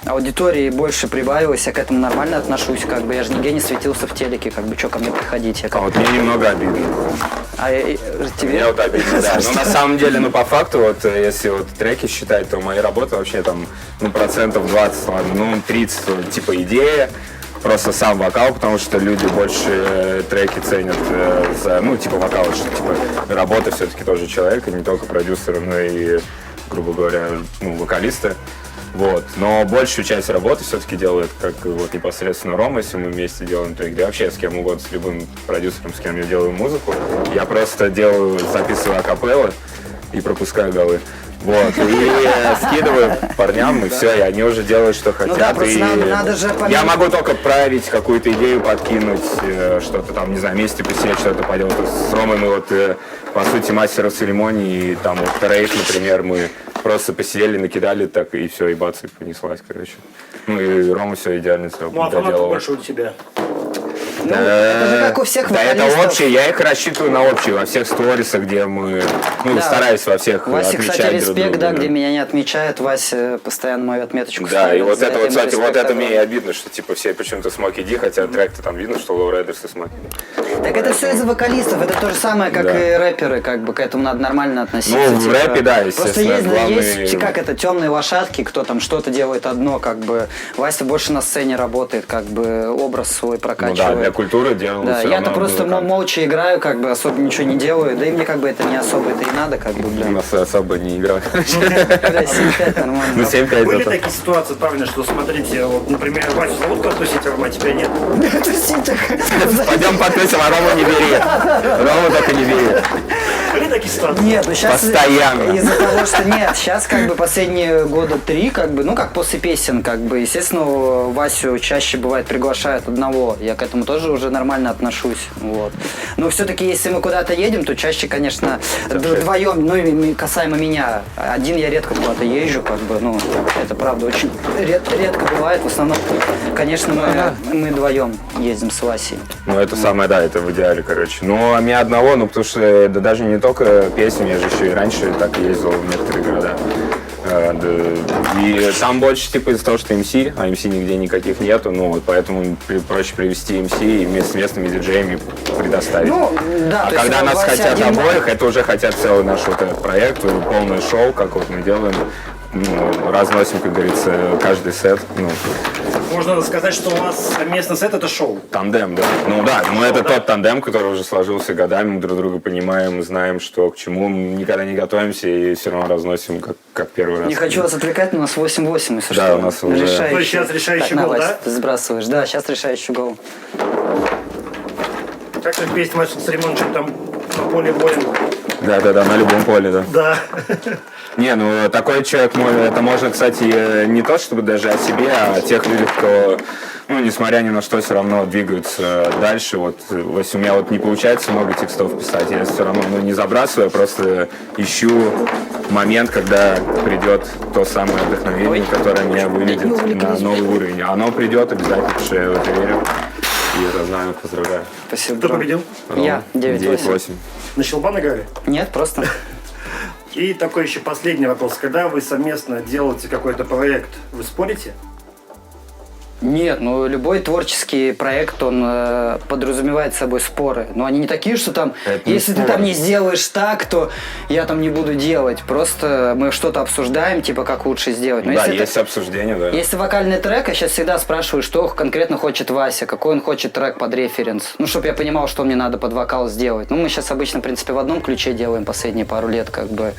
аудитории больше прибавилось, я к этому нормально отношусь, как бы я же нигде не светился в телеке, как бы что ко мне приходить, я А как... вот мне немного обидно. тебе? Мне вот обидно, да. Но на самом деле, ну по факту, вот если вот треки считать, то мои работы вообще там, ну процентов 20, ладно, ну 30, типа идея, просто сам вокал, потому что люди больше треки ценят за, ну, типа вокал, что типа работа все-таки тоже человека, не только продюсера, но и, грубо говоря, ну, вокалиста. Вот. Но большую часть работы все-таки делает как вот непосредственно Рома, если мы вместе делаем треки, да вообще с кем угодно, с любым продюсером, с кем я делаю музыку. Я просто записываю акапеллы и пропускаю голы. Вот, и скидываю парням, и все, и они уже делают, что хотят. Ну да, просто и надо же я могу только править, какую-то идею подкинуть, что-то там, не знаю, вместе посидеть, что-то поделать. С Ромой мы вот, по сути, мастер церемонии, и там вот рейд, например, мы просто посидели, накидали так, и все, и бац, и понеслась, короче. Ну и Рома все идеально Ну а фанатов доделал. больше у тебя? Ну, это же как у всех Да, это вокалистов. общее, я их рассчитываю на общее, во всех сторисах, где мы, ну, Да. стараюсь во всех Васе, отмечать кстати, друг респект, друга. да, где меня не отмечают, Вася постоянно мою отметочку Да, ставит. и вот За это вот, ему кстати, вот респект это огромный. мне и обидно, что типа все почему-то Смоки Ди, хотя трек-то там видно, что Low Riders и Смоки. Так это все из-за вокалистов, это то же самое, как Да. и рэперы, как бы к этому надо нормально относиться. Ну, в рэпе, да, Просто естественно, есть как это, темные лошадки, кто там что-то делает одно, как бы. Вася больше на сцене работает, как бы образ свой Ну прокачивает. да, для культуры делал Да, всё я-то равно просто музыкант. молча играю, как бы особо ничего не делаю, да и мне как бы это не особо это и надо, как бы, У блин. нас особо не играл. Бля, 7-5 нормально. Ну, 7-5 Были это... такие ситуации, правильно, что смотрите, вот, например, Васю зовут куда тусить, а Рома тебя нет. Пойдем потусим, а Рому не бери. Рому так и не бери. Были такие ситуации? Нет, ну сейчас Постоянно. из-за того, что нет, сейчас как бы последние года 3, как бы, ну как после песен, как бы, естественно, Васю чаще бывает приглашают одного. Я к этому тоже уже нормально отношусь. Вот. Но все-таки, если мы куда-то едем, то чаще, конечно, вдвоем, ну и касаемо меня. Один я редко куда-то езжу, как бы, ну, это правда очень редко бывает. В основном, конечно, мы вдвоем ездим с Васей. Ну, это самое, да, это в идеале, короче. Ну, а меня одного, ну, потому что, да даже не только песни, я же еще и раньше так ездил в некоторые города. Да. И там больше, типа, из-за того, что MC, а MC нигде никаких нету, ну, вот поэтому проще привезти MC и вместе с местными диджеями предоставить. Ну, да, А то есть когда нас Вася хотят один- обоих, это уже хотят целый наш вот этот проект, полное шоу, как вот мы делаем. Ну, разносим, как говорится, каждый сет. Ну, Можно сказать, что у вас совместный сет — это шоу. тандем, да. Ну да, ну это тот тандем, который уже сложился годами, мы друг друга понимаем, знаем, что к чему, мы никогда не готовимся и все равно разносим, как первый раз. Не хочу вас отвлекать, но у нас 8-8, если Да, что. у нас уже- Решающий. То есть сейчас решающий Так, на, гол, Вась, да? ты сбрасываешь. Да, сейчас решающий гол. Как же песня Вася Церемон, что там на поле воин? Да, на любом поле, да. Да. Не, ну такой человек, это можно, кстати, не то чтобы даже о себе, а о тех людях, кто, ну, несмотря ни на что, все равно двигаются дальше. Вот, если у меня вот не получается много текстов писать, я все равно не забрасываю, я просто ищу момент, когда придет то самое вдохновение, которое меня выведет на новый уровень. Оно придет обязательно, потому что я в это верю. И это знаю, поздравляю. Спасибо. Кто победил? Я, 9-8. 9-8. На щелбан играли? Нет, просто. И такой еще последний вопрос. Когда вы совместно делаете какой-то проект, вы спорите? Нет, ну любой творческий проект, он подразумевает собой споры. Но они не такие, что там, Это не если ты споры. там не сделаешь так, то я там не буду делать. Просто мы что-то обсуждаем, типа как лучше сделать. Но Да, если есть обсуждение, да. Если вокальный трек, я сейчас всегда спрашиваю, что конкретно хочет Вася, какой он хочет трек под референс. Ну, чтобы я понимал, что мне надо под вокал сделать. Ну, мы сейчас обычно, в принципе, в одном ключе делаем последние пару лет, как бы,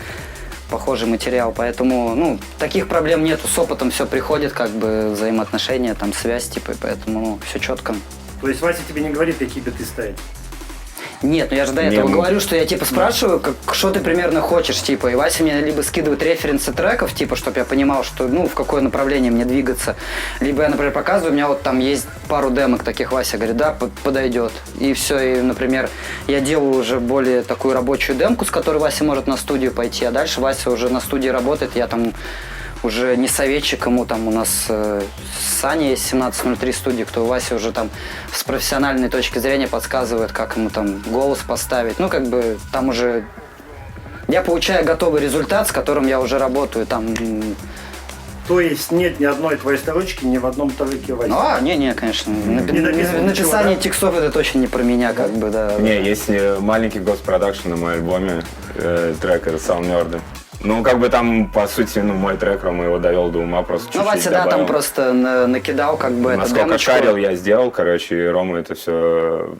похожий материал. Поэтому, ну, таких проблем нету. С опытом все приходит, как бы, взаимоотношения, там, связь, типа, и поэтому, ну, все четко. То есть Вася тебе не говорит, какие биты ставить? Нет, ну я же до этого говорю, что я типа спрашиваю, что ты примерно хочешь, типа, и Вася мне либо скидывает референсы треков, типа, чтобы я понимал, что, ну, в какое направление мне двигаться, либо я, например, показываю, у меня вот там есть пару демок таких, Вася говорит, да, подойдет, и все, и, например, я делаю уже более такую рабочую демку, с которой Вася может на студию пойти, а дальше Вася уже на студии работает, я там уже не советчик, ему там у нас Саня есть 1703 студии, кто у Васи уже там с профессиональной точки зрения подсказывает, как ему там голос поставить. Ну, как бы там уже я получаю готовый результат, с которым я уже работаю там. То есть нет ни одной твоей строчки, ни в одном треке Васи? Ну, не, конечно. написано Написание ничего, да? текстов это точно не про меня, как бы, да. Не, есть маленький госпродакшн на моем альбоме, трек, это Sound Murder. Ну, как бы там, по сути, ну, мой трек, Рома его довел до ума, просто Ну, чуть-чуть Вася, да, добавил. там просто накидал как бы это Насколько демочку. шарил, я сделал, короче, и Рома это все Ну,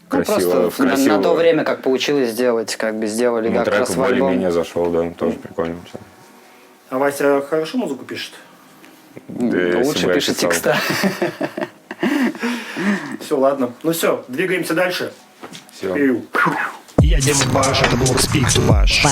красиво, просто в красивую. на то время, как получилось сделать, как бы сделали Ну, как трек раз в альбом. более-менее зашел, да, тоже прикольно. всё. А Вася хорошо музыку пишет? Да, если Лучше бы я пишет писал. текста. Все, ладно. Ну все, двигаемся дальше. Всё. Я Дима Баш, это Блок Спик. Баш.